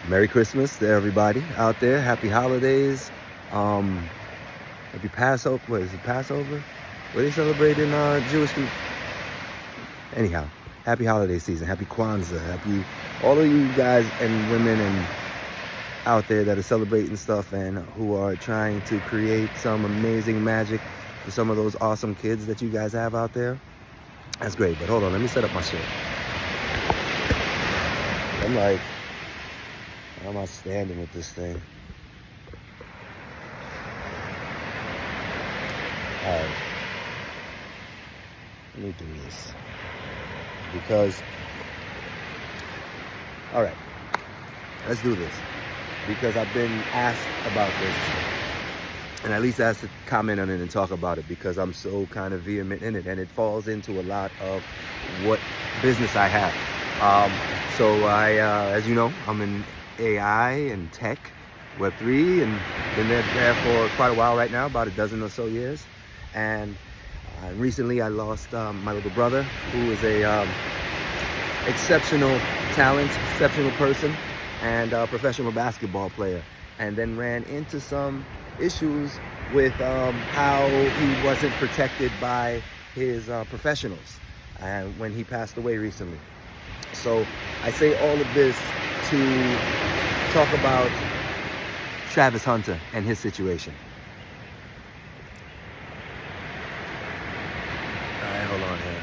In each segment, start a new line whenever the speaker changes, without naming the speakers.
Merry Christmas to everybody out there. Happy holidays. Happy Passover. What is it, Passover? What they celebrate in Jewish? Anyhow, happy holiday season. Happy Kwanzaa. Happy all of you guys and women and out there that are celebrating stuff and who are trying to create some amazing magic for some of those awesome kids that you guys have out there. That's great. But hold on, let me set up my shit. I'm like, how am I standing with this thing? All right. Let me do this. Because, all right, let's do this. Because I've been asked about this, and at least asked to comment on it and talk about it, because I'm so kind of vehement in it, and it falls into a lot of what business I have. So I, as you know, I'm in AI and tech, Web3, and been there for quite a while right now, about a dozen or so years. And recently I lost my little brother, who is a exceptional talent, exceptional person, and a professional basketball player, and then ran into some issues with how he wasn't protected by his professionals and when he passed away recently. So I say all of this to talk about Travis Hunter and his situation. All right, hold on here.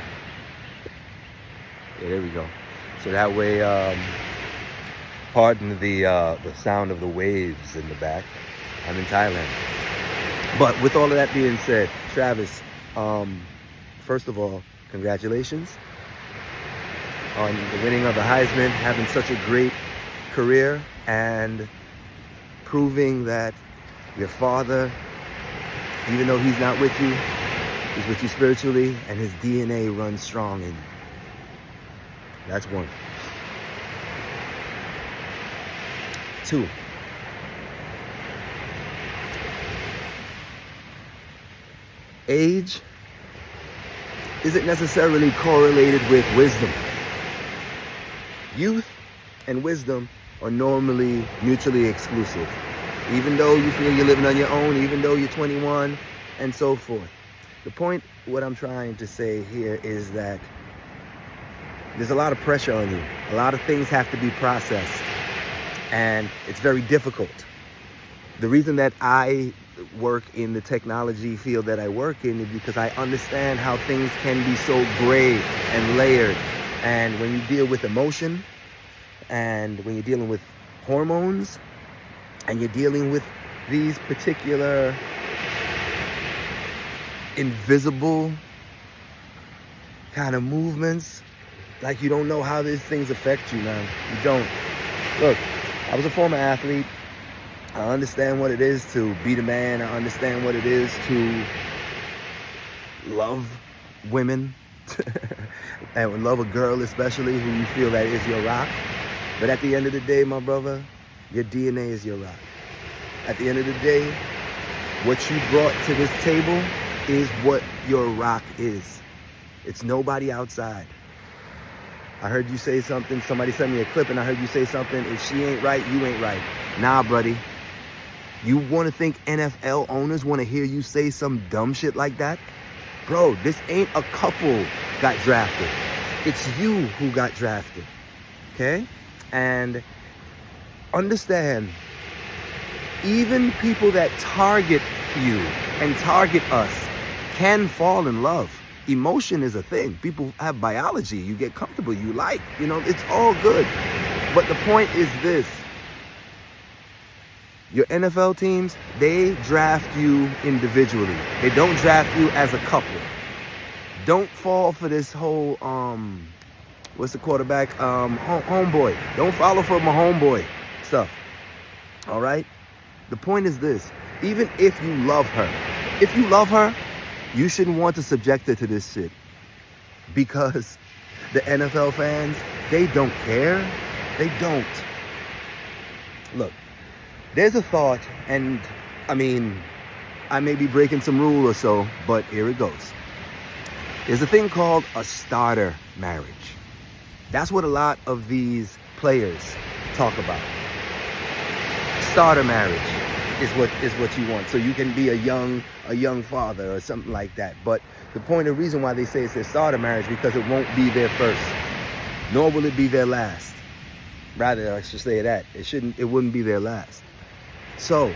Yeah, there we go. So that way, pardon the sound of the waves in the back. I'm in Thailand. But with all of that being said, Travis, first of all, congratulations on the winning of the Heisman, having such a great career, and proving that your father, even though he's not with you, he's with you spiritually, and his DNA runs strong in you. That's one. 2. Age isn't necessarily correlated with wisdom. Youth and wisdom are normally mutually exclusive. Even though you feel you're living on your own, even though you're 21, and so forth. The point, what I'm trying to say here is that there's a lot of pressure on you. A lot of things have to be processed, and it's very difficult. The reason that I work in the technology field that I work in is because I understand how things can be so gray and layered. And when you deal with emotion, and when you're dealing with hormones, and you're dealing with these particular invisible kind of movements, like you don't know how these things affect you, man. You don't. Look, I was a former athlete. I understand what it is to be the man. I understand what it is to love women and love a girl especially who you feel that is your rock. But at the end of the day, my brother, your DNA is your rock. At the end of the day, what you brought to this table is what your rock is. It's nobody outside. I heard you say something, somebody sent me a clip and I heard you say something, if she ain't right, you ain't right. Nah, buddy. You want to think NFL owners want to hear you say some dumb shit like that? Bro, this ain't a couple got drafted. It's you who got drafted, okay? And understand, even people that target you and target us can fall in love. Emotion is a thing. People have biology. You get comfortable. You like, it's all good. But the point is this. Your NFL teams, they draft you individually. They don't draft you as a couple. Don't fall for this whole, what's the quarterback? Homeboy. Don't follow for my homeboy stuff. All right? The point is this. Even if you love her, you shouldn't want to subject her to this shit. Because the NFL fans, they don't care. They don't. Look, there's a thought, and I may be breaking some rule or so, but here it goes. There's a thing called a starter marriage. That's what a lot of these players talk about. starter marriage is what you want. So you can be a young father or something like that. But the reason why they say it's their starter marriage, because it won't be their first, nor will it be their last. Rather, I should say that it wouldn't be their last. So,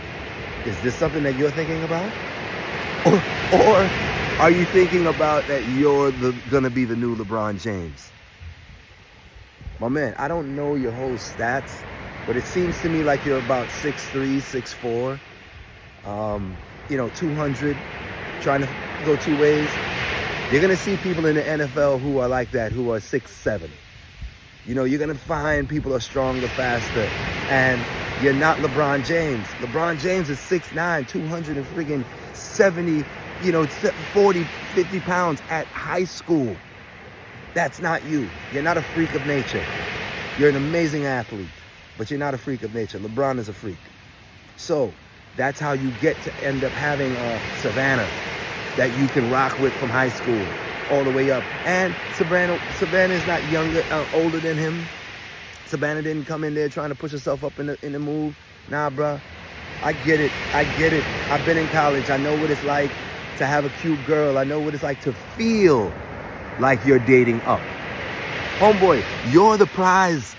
is this something that you're thinking about? Or are you thinking about that you're gonna be the new LeBron James? My man, I don't know your whole stats, but it seems to me like you're about 6'3", 6'4", 200, trying to go two ways. You're gonna see people in the NFL who are like that, who are 6'7". You're gonna find people are stronger, faster, and you're not LeBron James. LeBron James is 6'9", 270, 40, 50 pounds at high school. That's not you. You're not a freak of nature. You're an amazing athlete, but you're not a freak of nature. LeBron is a freak. So that's how you get to end up having a Savannah that you can rock with from high school all the way up. And Savannah is not older than him. Savannah didn't come in there trying to push herself up in the move. Nah, bruh. I get it. I've been in college. I know what it's like to have a cute girl. I know what it's like to feel like you're dating up. Homeboy, you're the prize,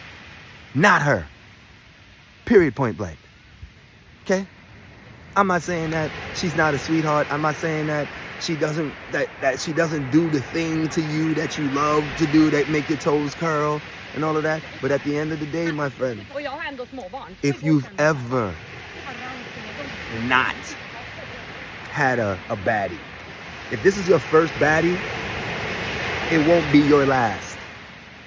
not her. Period, point blank. Okay? I'm not saying that she's not a sweetheart. I'm not saying that she doesn't do the thing to you that you love to do, that make your toes curl and all of that. But at the end of the day, my friend, if you've ever not had a baddie, if this is your first baddie, it won't be your last.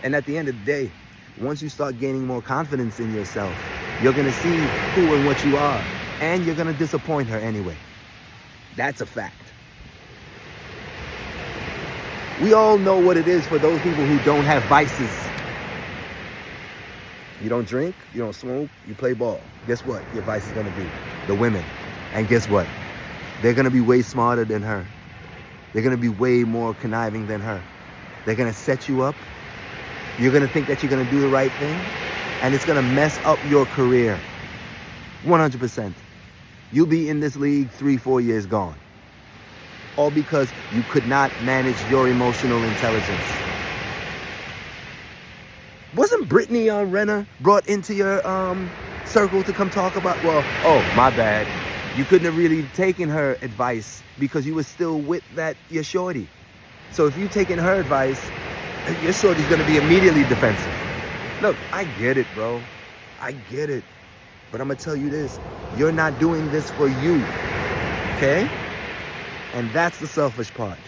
And at the end of the day, once you start gaining more confidence in yourself, you're going to see who and what you are. And you're going to disappoint her anyway. That's a fact. We all know what it is for those people who don't have vices. You don't drink, you don't smoke, you play ball. Guess what? Your vice is going to be the women. And guess what? They're going to be way smarter than her. They're going to be way more conniving than her. They're going to set you up. You're going to think that you're going to do the right thing. And it's going to mess up your career. 100%. You'll be in this league 3-4 years gone. All because you could not manage your emotional intelligence. Wasn't Brittany Renner brought into your circle to come talk about? Well, oh, my bad. You couldn't have really taken her advice because you were still with your shorty. So if you've taken her advice, your shorty's going to be immediately defensive. Look, I get it, bro. I get it. But I'm going to tell you this. You're not doing this for you. Okay? And that's the selfish part.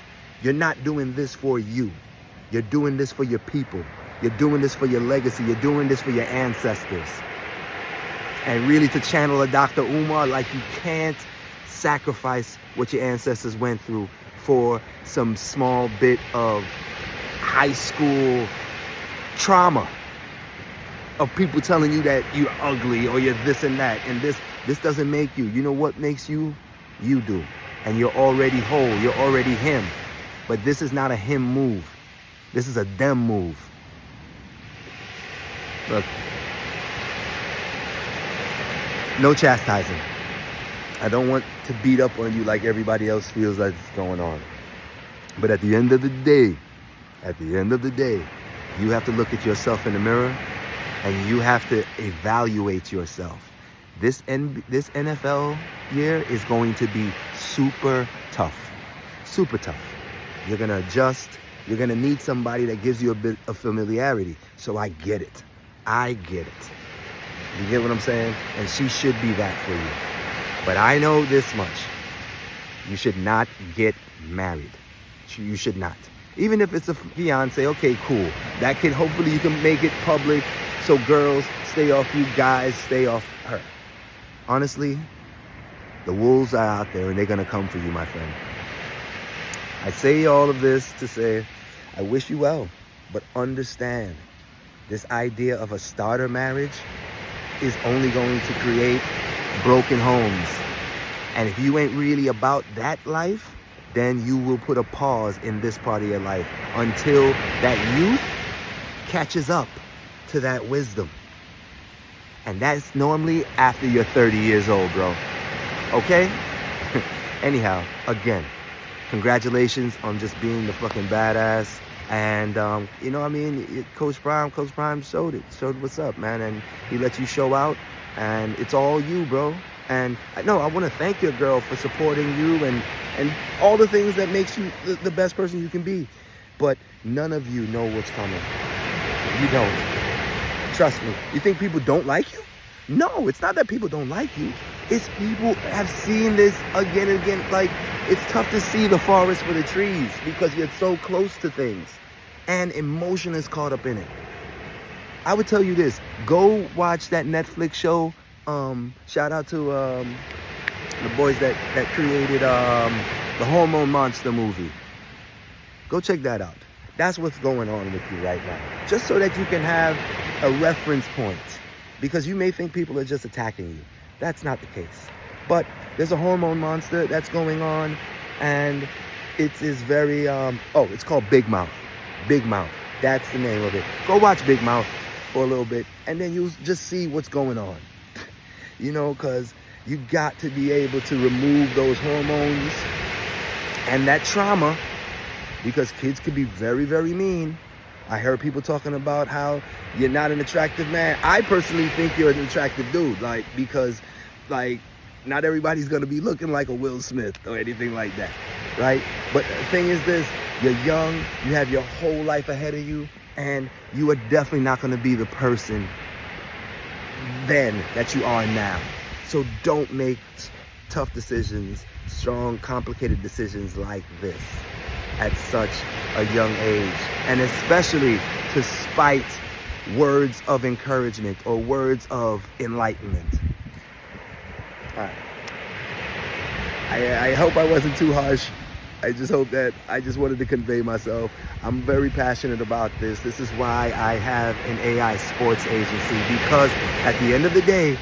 You're not doing this for you. You're doing this for your people. You're doing this for your legacy. You're doing this for your ancestors. And really, to channel a Dr. Umar, like, you can't sacrifice what your ancestors went through for some small bit of high school trauma of people telling you that you're ugly or you're this and that. And this doesn't make you. You know what makes you? You do. And you're already whole. You're already him. But this is not a him move. This is a them move. Look. No chastising. I don't want to beat up on you like everybody else feels like it's going on. But at the end of the day, you have to look at yourself in the mirror and you have to evaluate yourself. This NFL year is going to be super tough. Super tough. You're going to adjust. You're going to need somebody that gives you a bit of familiarity. So I get it. I get it. You get what I'm saying? And she should be that for you. But I know this much. You should not get married. You should not. Even if it's a fiance, okay, cool. That can, hopefully you can make it public so girls stay off you, guys stay off her. Honestly, the wolves are out there and they're going to come for you, my friend. I say all of this to say, I wish you well, but understand this idea of a starter marriage is only going to create broken homes. And if you ain't really about that life, then you will put a pause in this part of your life until that youth catches up to that wisdom. And that's normally after you're 30 years old, bro. Okay? Anyhow, again, congratulations on just being the fucking badass. And, you know what I mean? Coach Prime showed it. Showed what's up, man. And he let you show out. And it's all you, bro. And I want to thank your girl for supporting you and all the things that makes you the best person you can be. But none of you know what's coming. You don't. Trust me. You think people don't like you? No, it's not that people don't like you. It's people have seen this again and again. Like, it's tough to see the forest for the trees because you're so close to things. And emotion is caught up in it. I would tell you this. Go watch that Netflix show. Shout out to the boys that created the Hormone Monster movie. Go check that out. That's what's going on with you right now. Just so that you can have a reference point. Because you may think people are just attacking you. That's not the case. But there's a hormone monster that's going on. And it is very, it's called Big Mouth. Big Mouth. That's the name of it. Go watch Big Mouth for a little bit. And then you'll just see what's going on. You know, because you got to be able to remove those hormones and that trauma. Because kids can be very, very mean. I heard people talking about how you're not an attractive man. I personally think you're an attractive dude, because not everybody's gonna be looking like a Will Smith or anything like that, right? But the thing is this, you're young, you have your whole life ahead of you, and you are definitely not gonna be the person then that you are now. So don't make tough decisions, strong, complicated decisions like this at such a young age, and especially to spite words of encouragement or words of enlightenment. All right. I hope I wasn't too harsh. I just wanted to convey myself. I'm very passionate about this. This is why I have an AI sports agency, because at the end of the day,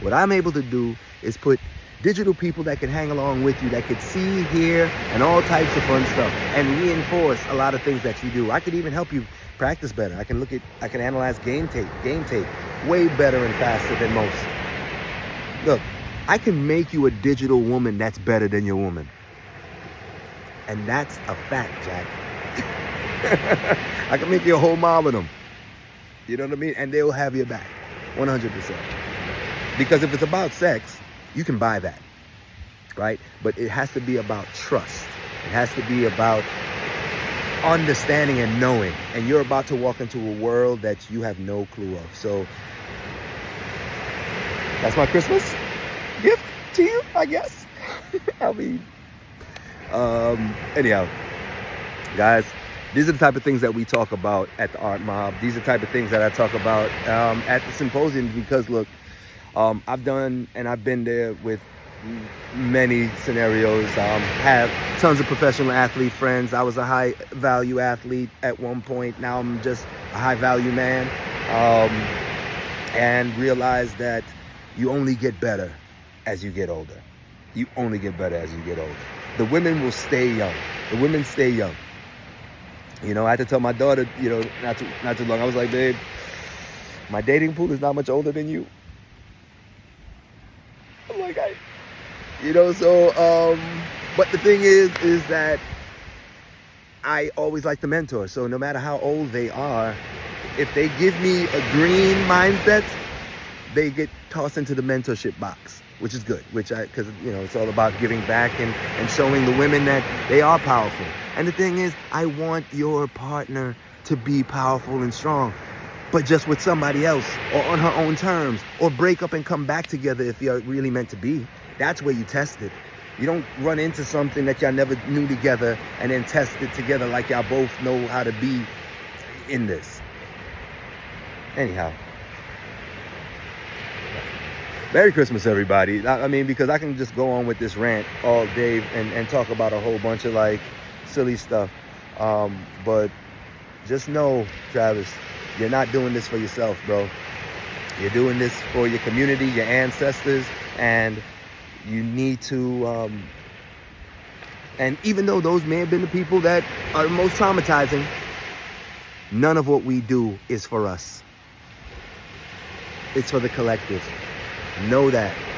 what I'm able to do is put digital people that can hang along with you, that could see, hear, and all types of fun stuff, and reinforce a lot of things that you do. I could even help you practice better. I can analyze game tape way better and faster than most. Look, I can make you a digital woman that's better than your woman. And that's a fact, Jack. I can make you a whole mob of them. You know what I mean? And they'll have your back, 100%. Because if it's about sex, you can buy that, right? But it has to be about trust. It has to be about understanding and knowing. And you're about to walk into a world that you have no clue of. So that's my Christmas gift to you, I guess. I mean, anyhow, guys, these are the type of things that we talk about at the Art Mob. These are the type of things that I talk about at the symposium, because look, I've done and I've been there with many scenarios. Have tons of professional athlete friends. I was a high value athlete at one point. Now I'm just a high value man, and realize that you only get better as you get older. You only get better as you get older. The women will stay young. The women stay young. You know, I had to tell my daughter, you know, not too long. I was like, babe, my dating pool is not much older than you. I'm like, but the thing is that I always like to mentor. So no matter how old they are, if they give me a green mindset, they get tossed into the mentorship box, which is good, because, you know, it's all about giving back and showing the women that they are powerful. And the thing is, I want your partner to be powerful and strong, but just with somebody else or on her own terms, or break up and come back together if you're really meant to be. That's where you test it. You don't run into something that y'all never knew together and then test it together like y'all both know how to be in this. Anyhow. Merry Christmas, everybody. I mean, because I can just go on with this rant all day and talk about a whole bunch of, like, silly stuff. But just know, Travis, you're not doing this for yourself, bro. You're doing this for your community, your ancestors, and you need to, and even though those may have been the people that are the most traumatizing, none of what we do is for us. It's for the collective. Know that.